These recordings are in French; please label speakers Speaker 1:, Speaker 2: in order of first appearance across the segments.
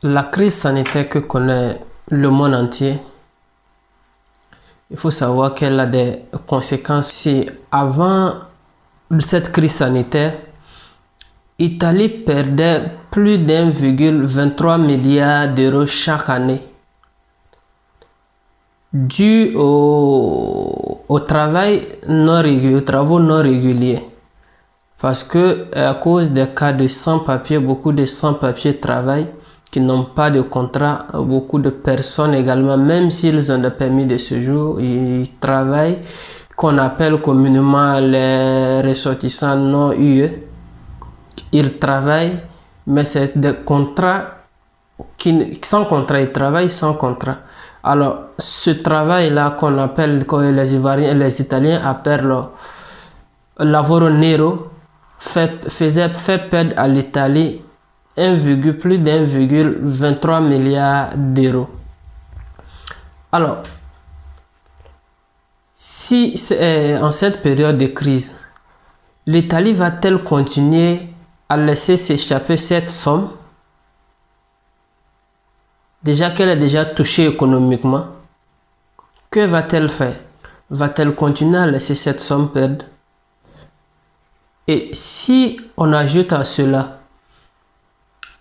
Speaker 1: La crise sanitaire que connaît le monde entier, il faut savoir qu'elle a des conséquences. Si avant cette crise sanitaire, l'Italie perdait plus d'1,23 milliard d'euros chaque année dû aux travaux non réguliers. Parce que à cause des cas de sans-papiers, beaucoup de sans-papiers travaillent qui n'ont pas de contrat, beaucoup de personnes également, même s'ils ont des permis de séjour, ils travaillent, qu'on appelle communément les ressortissants non UE. Ils travaillent, mais c'est des contrats sans contrat, ils travaillent sans contrat. Alors, ce travail-là qu'on appelle, que les Ivoiriens et les Italiens appellent lavoro nero, fait perdre à l'Italie plus d'1,23 milliard d'euros. Alors, si en cette période de crise, l'Italie va-t-elle continuer à laisser s'échapper cette somme, déjà qu'elle est déjà touchée économiquement? Que va-t-elle faire? Va-t-elle continuer à laisser cette somme perdre? Et si on ajoute à cela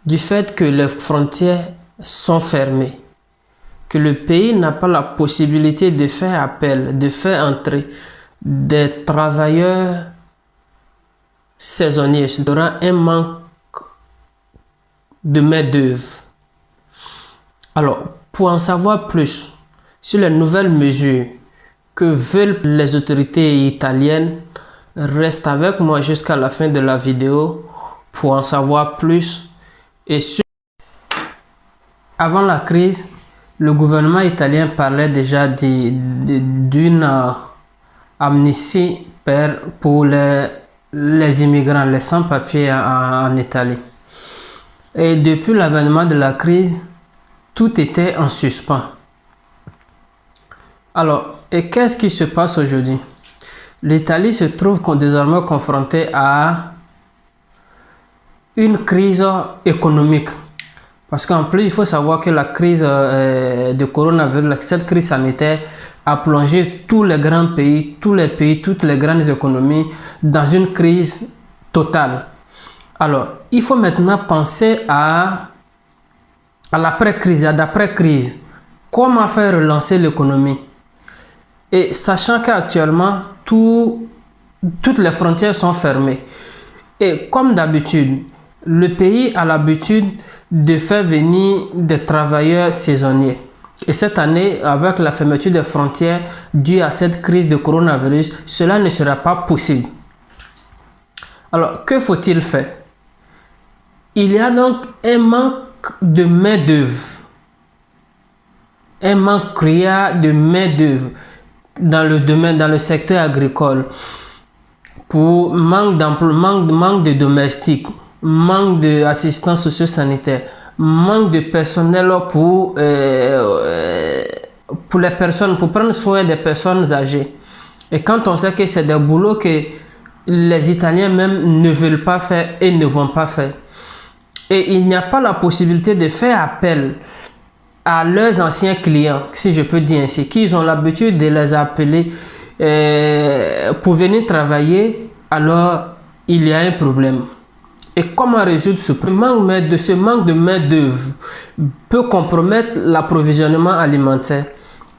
Speaker 1: du fait que les frontières sont fermées, que le pays n'a pas la possibilité de faire appel, de faire entrer des travailleurs saisonniers, il y aura un manque de main-d'œuvre. Alors, pour en savoir plus sur les nouvelles mesures que veulent les autorités italiennes, reste avec moi jusqu'à la fin de la vidéo pour en savoir plus. Et avant la crise, le gouvernement italien parlait déjà d'une amnistie pour les immigrants, les sans-papiers en Italie. Et depuis l'avènement de la crise, tout était en suspens. Alors, et qu'est-ce qui se passe aujourd'hui? L'Italie se trouve désormais confrontée à une crise économique. Parce qu'en plus, il faut savoir que la crise de coronavirus, cette crise sanitaire, a plongé tous les grands pays, toutes les grandes économies dans une crise totale. Alors, il faut maintenant penser à l'après-crise, à d'après-crise. Comment faire relancer l'économie? Et sachant qu'actuellement, toutes les frontières sont fermées. Et comme d'habitude, le pays a l'habitude de faire venir des travailleurs saisonniers. Et cette année, avec la fermeture des frontières due à cette crise de coronavirus, cela ne sera pas possible. Alors, que faut-il faire? Il y a donc un manque de main-d'œuvre. Un manque criard de main-d'œuvre dans le secteur agricole. Pour manque d'emploi, manque de domestiques, manque d'assistance socio-sanitaire, manque de personnel pour les personnes, pour prendre soin des personnes âgées. Et quand on sait que c'est des boulots que les Italiens même ne veulent pas faire et ne vont pas faire. Et il n'y a pas la possibilité de faire appel à leurs anciens clients, si je peux dire ainsi, qu'ils ont l'habitude de les appeler pour venir travailler, alors il y a un problème. Et comment résoudre ce problème? Ce manque de main-d'œuvre peut compromettre l'approvisionnement alimentaire.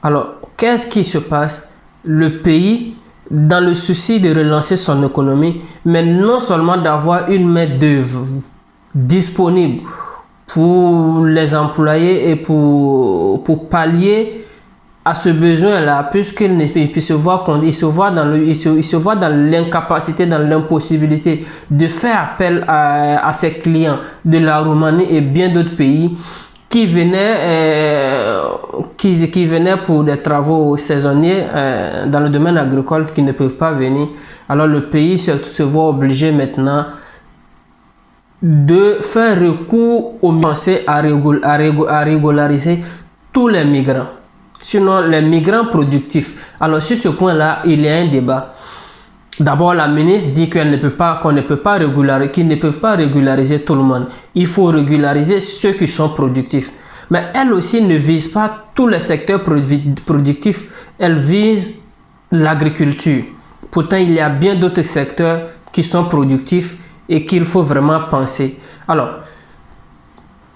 Speaker 1: Alors, qu'est-ce qui se passe? Le pays, dans le souci de relancer son économie, mais non seulement d'avoir une main-d'œuvre disponible pour les employés et pour pallier à ce besoin-là, puisqu'il se voit dans l'incapacité, dans l'impossibilité de faire appel à ses clients de la Roumanie et bien d'autres pays qui venaient pour des travaux saisonniers dans le domaine agricole qui ne peuvent pas venir. Alors le pays se voit obligé maintenant de faire recours aux pensées à régulariser tous les migrants, sinon les migrants productifs. Alors sur ce point-là, il y a un débat. D'abord, la ministre dit qu'elle ne peut pas, qu'on ne peut pas régulariser, qu'ils ne peuvent pas régulariser tout le monde. Il faut régulariser ceux qui sont productifs. Mais elle aussi ne vise pas tous les secteurs productifs. Elle vise l'agriculture. Pourtant, il y a bien d'autres secteurs qui sont productifs et qu'il faut vraiment penser. Alors,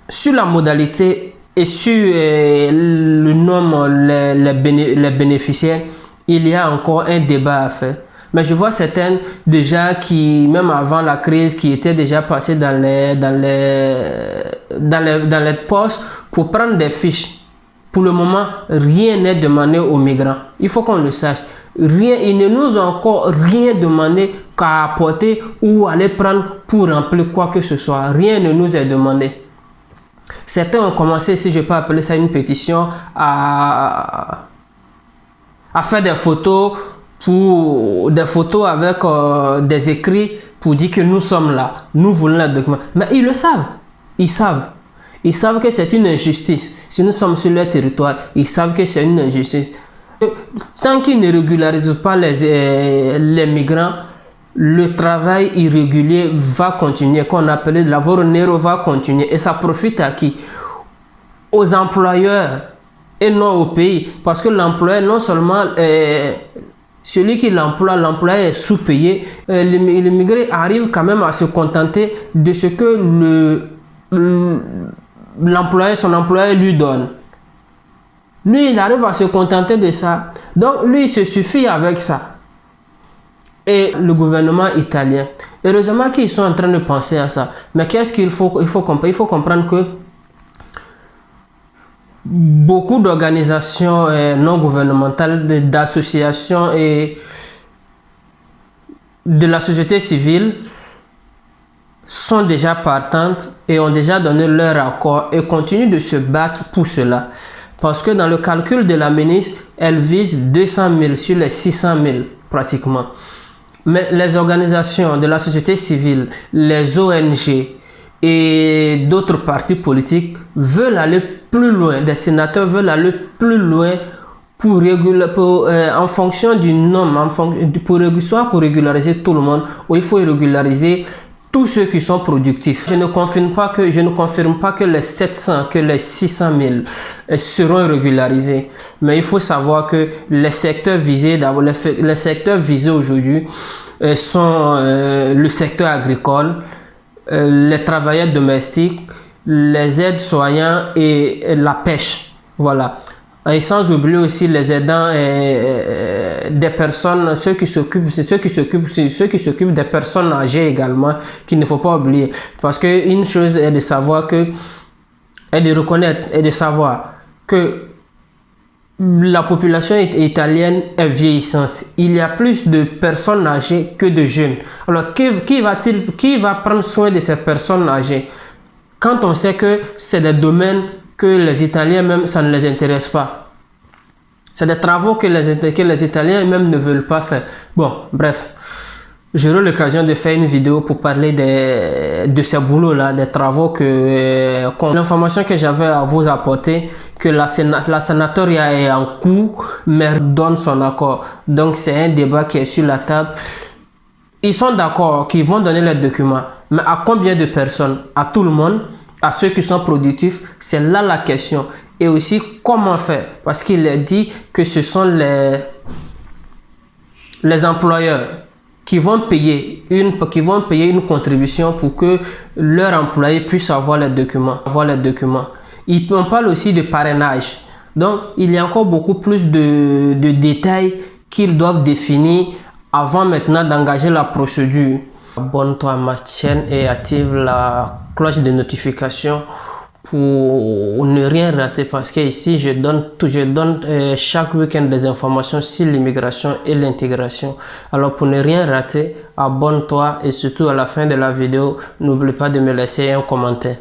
Speaker 1: sur la modalité et sur le nombre, les bénéficiaires, il y a encore un débat à faire. Mais je vois certaines déjà qui, même avant la crise, qui étaient déjà passées dans les postes pour prendre des fiches. Pour le moment, rien n'est demandé aux migrants. Il faut qu'on le sache. Rien, ils ne nous ont encore rien demandé qu'à apporter ou aller prendre pour remplir quoi que ce soit. Rien ne nous est demandé. Certains ont commencé, si je peux appeler ça une pétition, à faire des photos avec des écrits pour dire que nous sommes là, nous voulons le document. Mais ils le savent, ils savent que c'est une injustice. Si nous sommes sur leur territoire, ils savent que c'est une injustice. Tant qu'ils ne régularisent pas les migrants, le travail irrégulier va continuer, qu'on appelle de lavoro nero, va continuer. Et ça profite à qui? Aux employeurs et non au pays. Parce que l'employeur, non seulement celui qui l'emploie, l'employeur est sous-payé, l'immigré arrive quand même à se contenter de ce que son employeur lui donne. Lui, il arrive à se contenter de ça. Donc, lui, il se suffit avec ça. Et le gouvernement italien, heureusement qu'ils sont en train de penser à ça. Mais qu'est-ce qu'il faut, il faut comprendre que beaucoup d'organisations non gouvernementales, d'associations et de la société civile sont déjà partantes et ont déjà donné leur accord et continuent de se battre pour cela. Parce que dans le calcul de la ministre, elle vise 200 000 sur les 600 000 pratiquement. Mais les organisations de la société civile, les ONG et d'autres partis politiques veulent aller plus loin. Des sénateurs veulent aller plus loin pour en fonction du nombre, soit pour régulariser tout le monde, ou il faut régulariser tous ceux qui sont productifs. Je ne confirme pas que les 700, que les 600 000 seront régularisés. Mais il faut savoir que les secteurs visés, d'abord, les secteurs visés aujourd'hui sont le secteur agricole, les travailleurs domestiques, les aides-soignants et la pêche. Voilà. Et sans oublier aussi les aidants des personnes, ceux qui s'occupent des personnes âgées également, qu'il ne faut pas oublier. Parce que une chose est de savoir que, et de reconnaître et de savoir que la population italienne est vieillissante. Il y a plus de personnes âgées que de jeunes. Alors, qui va prendre soin de ces personnes âgées quand on sait que c'est des domaines que les Italiens même, ça ne les intéresse pas. C'est des travaux que les Italiens même ne veulent pas faire. Bon, bref. J'aurai l'occasion de faire une vidéo pour parler de ces boulots-là, des travaux l'information que j'avais à vous apporter, que la sénatoria est en cours, mais donne son accord. Donc, c'est un débat qui est sur la table. Ils sont d'accord qu'ils vont donner les documents. Mais à combien de personnes? À tout le monde? À ceux qui sont productifs? C'est là la question. Et aussi, comment faire? Parce qu'il est dit que ce sont les employeurs qui vont payer une contribution pour que leurs employés puissent avoir les documents. On parle aussi de parrainage. Donc, il y a encore beaucoup plus de détails qu'ils doivent définir avant maintenant d'engager la procédure. Abonne-toi à ma chaîne et active la cloche de notification pour ne rien rater, parce que ici je donne chaque week-end des informations sur l'immigration et l'intégration. Alors pour ne rien rater, abonne-toi et surtout à la fin de la vidéo, n'oublie pas de me laisser un commentaire.